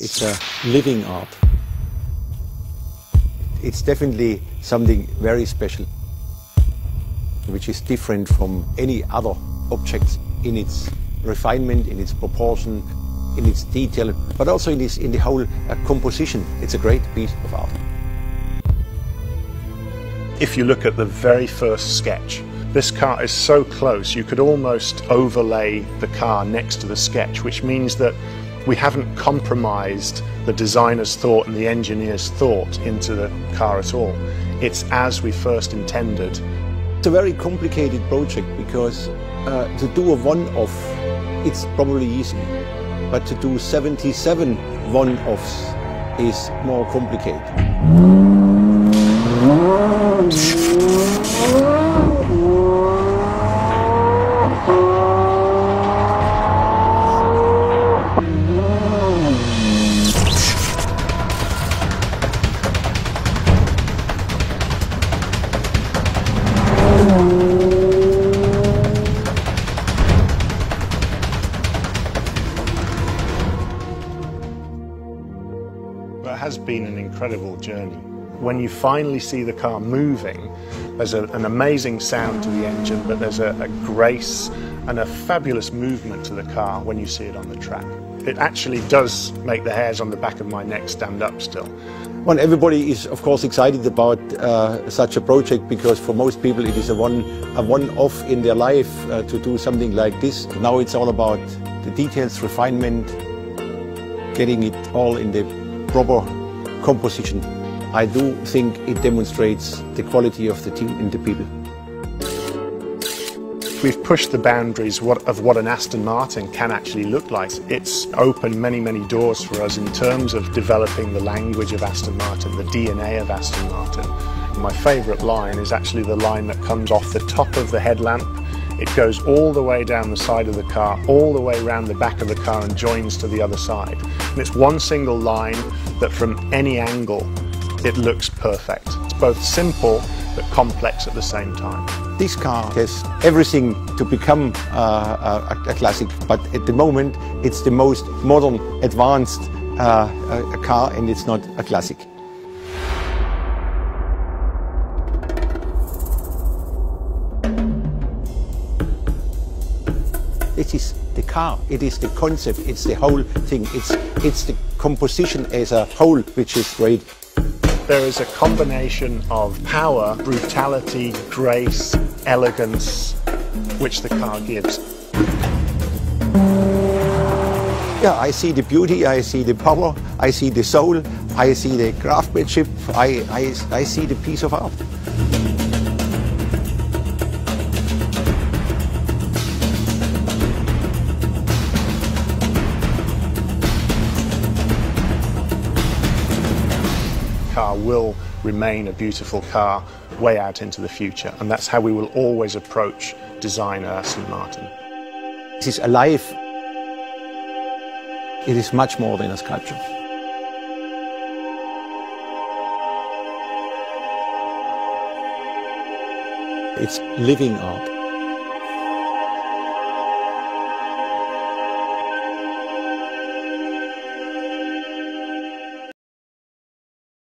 It's a living art. It's definitely something very special, which is different from any other objects in its refinement, in its proportion, in its detail, but also in the whole composition. It's a great piece of art. If you look at the very first sketch, this car is so close you could almost overlay the car next to the sketch, which means that we haven't compromised the designer's thought and the engineer's thought into the car at all. It's as we first intended. It's a very complicated project because to do a one-off, it's probably easy, but to do 77 one-offs is more complicated. It has been an incredible journey. When you finally see the car moving, there's an amazing sound to the engine, but there's a grace and a fabulous movement to the car when you see it on the track. It actually does make the hairs on the back of my neck stand up still. Well, everybody is of course excited about such a project because for most people it is a one-off in their life to do something like this. Now it's all about the details, refinement, getting it all in the proper composition. I do think it demonstrates the quality of the team and the people. We've pushed the boundaries of what an Aston Martin can actually look like. It's opened many, many doors for us in terms of developing the language of Aston Martin, the DNA of Aston Martin. My favourite line is actually the line that comes off the top of the headlamp. It goes all the way down the side of the car, all the way around the back of the car and joins to the other side. And it's one single line that from any angle it looks perfect. It's both simple but complex at the same time. This car has everything to become a classic, but at the moment it's the most modern, advanced car, and it's not a classic. This is the car, it is the concept, it's the whole thing, it's the composition as a whole which is great. There is a combination of power, brutality, grace, elegance, which the car gives. Yeah, I see the beauty, I see the power, I see the soul, I see the craftsmanship, I see the piece of art. Car will remain a beautiful car way out into the future, and that's how we will always approach design at Aston Martin. This is alive. It is much more than a sculpture. It's living art.